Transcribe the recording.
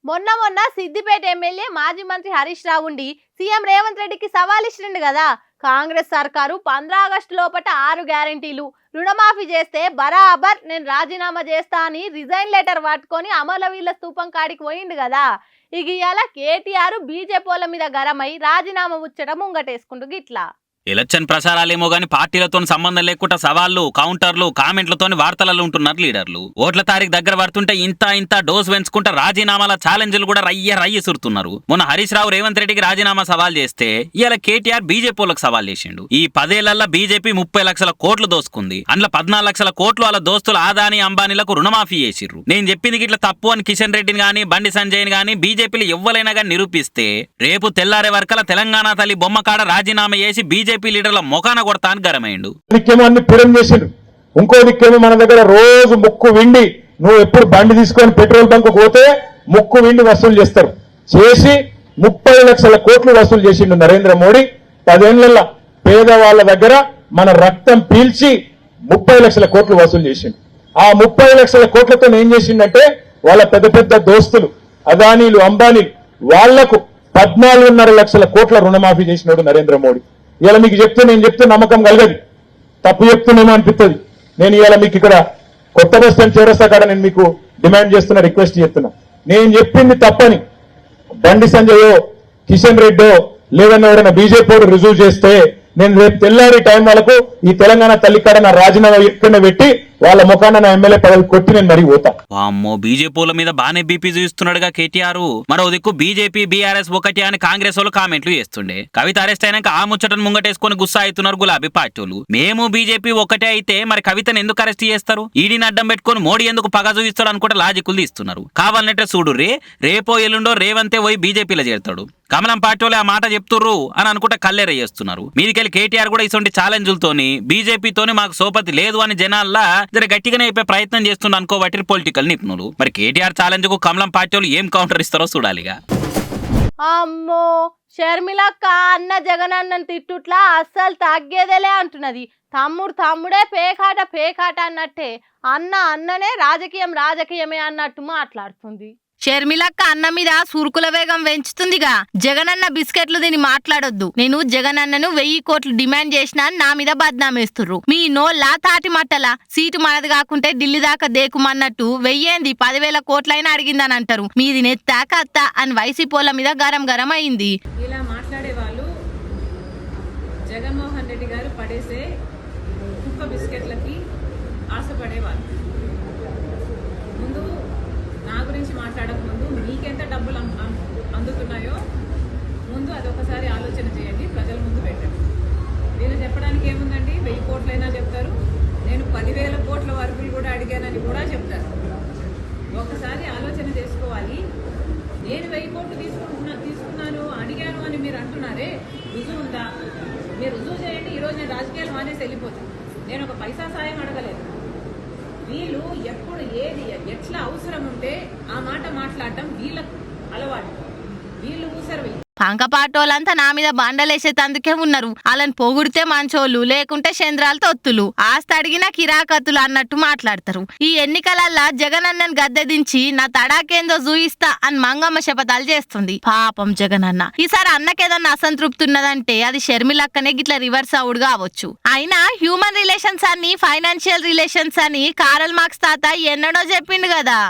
మొన్న సిద్దిపేట ఎమ్మెల్యే మాజీ మంత్రి హరీష్ రావు ఉండి సీఎం రేవంత్ రెడ్డికి సవాల్ ఇచ్చిండు కదా. కాంగ్రెస్ సర్కారు 15 ఆగస్టు లోపట 6 గ్యారెంటీలు రుణమాఫీ చేస్తే బరాబర్ నేను రాజీనామా చేస్తా అని రిజైన్ లెటర్ పట్టుకొని అమరవీళ్ళ స్తూపం కాడికి పోయిండు కదా. ఇక ఇవాళ కేటీఆర్ బీజేపీల మీద గరమై రాజీనామా ముచ్చట ముంగటేసుకుంటూ గిట్లా ఎలక్షన్ ప్రచారాలేమో గాని పార్టీలతో సంబంధం లేకుండా సవాళ్లు కౌంటర్లు కామెంట్లతోని వార్తలలో ఉంటున్నారు లీడర్లు. ఓట్ల తారీఖు దగ్గర పడుతుంటే ఇంత డోస్ పెంచుకుంటా రాజీనామాల ఛాలెంజ్లు కూడా రయ్య సురుతున్నారు. మొన్న హరీష్ రావు రేవంత్ రెడ్డికి రాజీనామా సవాల్ చేస్తే ఇవాళ కేటీఆర్ బీజేపీలకు సవాల్ చేసిండు. ఈ 10 ఏళ్లలో బీజేపీ 30 లక్షల కోట్లు దోసుకుంది. అందులో 14 లక్షల కోట్లు వాళ్ళ దోస్తులు ఆదాని అంబానీలకు రుణమాఫీ చేసిర్రు. నేను చెప్పింది గిట్ల తప్పు అని కిషన్ రెడ్డిని గాని బండి సంజయ్ని గాని బీజేపీలు ఎవ్వరైనా గాని నిరూపిస్తే రేపు తెల్లారే వరకల తెలంగాణ తల్లి బొమ్మ కాడ రాజీనామా చేసి బీజేపీ లీడర్ల మొఖాన కొడతాను గరమైండు. ఇంకో దిక్కేమో మన దగ్గర రోజు ముక్కు విండి నువ్వు ఎప్పుడు బండి తీసుకొని పెట్రోల్ బంక్ పోతే ముక్కు విండి వసూలు చేస్తారు. చేసి 30 లక్షల కోట్లు వసూలు చేసిండు నరేంద్ర మోడీ. 10 ఏళ్లలో పేదవాళ్ల దగ్గర మన రక్తం పీల్చి 30 లక్షల కోట్లు వసూలు చేసిండు. ఆ 30 లక్షల కోట్లతో ఏం చేసిండంటే వాళ్ళ పెద్ద దోస్తులు అదానీలు అంబానీలు వాళ్లకు 14.5 లక్షల కోట్ల రుణమాఫీ చేసినాడు నరేంద్ర మోడీ. ఇలా మీకు నేను చెప్తే నమ్మకం కలగదు, తప్పు చెప్తున్నామో అనిపిస్తుంది. నేను ఇవాళ మీకు ఇక్కడ కొత్త బస్ స్టాండ్ చౌరస్తా కాడ నేను మీకు డిమాండ్ చేస్తున్నా, రిక్వెస్ట్ చేస్తున్నా. నేను చెప్పింది తప్పని బండి సంజయో కిషన్ రెడ్డో లేదన్నా ఎవరైనా బీజేపీ రుజువు చేస్తే నేను రేపు తెల్లారి టైం వరకు ఈ తెలంగాణ తల్లికాడ నా రాజీనామా ఎక్కడ పెట్టి వాళ్ళ ముఖాన నా ఎమ్మెల్యే పదవి కొట్టి నేను మరీ పోతా. అమ్మో బీజేపీల మీద బానే బీపీ చూస్తున్నాడుగా కేటీఆర్. మరో దిక్కు బీజేపీ బీఆర్ఎస్ ఒకటి అని కాంగ్రెస్ వాళ్ళు కామెంట్లు చేస్తుండే. కవిత అరెస్ట్ అయినాక ఆ ముచ్చటను ముంగటేసుకుని గుస్సా అవుతున్నారు గులాబీ పార్టీలు. మేము బీజేపీ ఒకటే అయితే మరి కవితను ఎందుకు అరెస్ట్ చేస్తారు, ఈడీని అడ్డం పెట్టుకుని మోడీ ఎందుకు పగ చూపిస్తాడు అనుకుంటే లాజికులు తీస్తున్నారు. కావాలంటే చూడు రేపో ఎల్లుండో రేవంతే పోయి బీజేపీలో చేరుతాడు. కమలం పార్టీ వాళ్ళు ఆ మాట చెప్తుర్రు అని అనుకుంటే కల్లేర చేస్తున్నారు. మీదికెళ్ళి కేటీఆర్ కూడా ఇటువంటి ఛాలెంజ్లతోని బీజేపీతోని మాకు సోపతి లేదు అని జనాల్లా జర గట్టిగానే అయిపోయి ప్రయత్నం చేస్తున్నా అనుకోబట్టి పొలిటికల్ నిపుణులు. మరి కేటీఆర్ ఛాలెంజ్ కు కమలం పార్టీ వాళ్ళు ఏం కౌంటర్ ఇస్తారో చూడాలిగా. అమ్మో షర్మిలక్క అన్న జగనన్నను తిట్టుట్లా అస్సలు తగ్గేదేలే అంటున్నది. తమ్ముడే పేకాట అన్నట్టే అన్ననే రాజకీయమే అన్నట్టు మాట్లాడుతుంది. షర్మిలక్క అన్న మీద సురుకుల వేగం పెంచుతుందిగా. జగనన్న బిస్కెట్లు దీన్ని మాట్లాడొద్దు, నేను జగనన్నను 1000 కోట్లు డిమాండ్ చేసినా నా మీద బద్నామేస్తుర్రు. మీ నోళ్ళ తాటి మట్టల సీటు మనది కాకుంటే ఢిల్లీ దాకా దేకుమన్నట్టు 1000 10,000 కోట్లైనా అడిగిందని అంటారు. మీది నెత్తాక అత్త అని వైసీపోల మీద గరం అయింది. ఇలా మాట్లాడే వాళ్ళు జగన్మోహన్ రెడ్డి గారు పడేసే కుక్క బిస్కెట్లకి ఆశపడేవాళ్ళు. ముందు నా గురించి మాట్లాడక ముందు మీకెంత డబ్బులు అందుతున్నాయో ముందు అదొకసారి ఆలోచన చేయండి, ప్రజల ముందు పెట్టండి. వీళ్ళు చెప్పడానికి ఏముందండి, 1000 కోట్లైనా చెప్తారు, నేను 10,000 కోట్ల వరకు కూడా అడిగానని కూడా చెప్తారు. ఒకసారి ఆలోచన చేసుకోవాలి. నేను 1000 కోట్లు తీసుకున్నాను అడిగాను అని మీరు అంటున్నారే, రుజువు ఉందా? మీరు రుజువు చేయండి. ఈరోజు నేను రాజకీయాలు మానేసి వెళ్ళిపోతాను. నేను ఒక పైసా సాయం అడగలేదు. వీళ్ళు ఎప్పుడు ఏది ఎట్లా అవసరం ఉంటే ఆ మాట మాట్లాడటం వీళ్ళకు అలవాటు. వీళ్ళు ఊసరు పంకపాటోళ్ళంతా నా మీద బండలేసేందుకే ఉన్నారు. వాళ్ళని పొగిడితే మంచోళ్ళు, లేకుంటే చంద్రాలు తొత్తులు, ఆస్తి అడిగినా కిరాకత్తులు అన్నట్టు మాట్లాడతారు. ఈ ఎన్నికలల్లా జగనన్నను గద్దెదించి నా తడాకేందో చూయిస్తా అని మంగమ్మ శపథాలు చేస్తుంది. పాపం జగనన్న ఈసారి అన్నకేదన్నా అసంతృప్తి ఉన్నదంటే అది షర్మిలక్కనే గిట్లా రివర్స్ అవుడు కావచ్చు. అయినా హ్యూమన్ రిలేషన్స్ అని ఫైనాన్షియల్ రిలేషన్స్ అని కారల్ మార్క్స్ తాత ఎన్నడో చెప్పిండు కదా.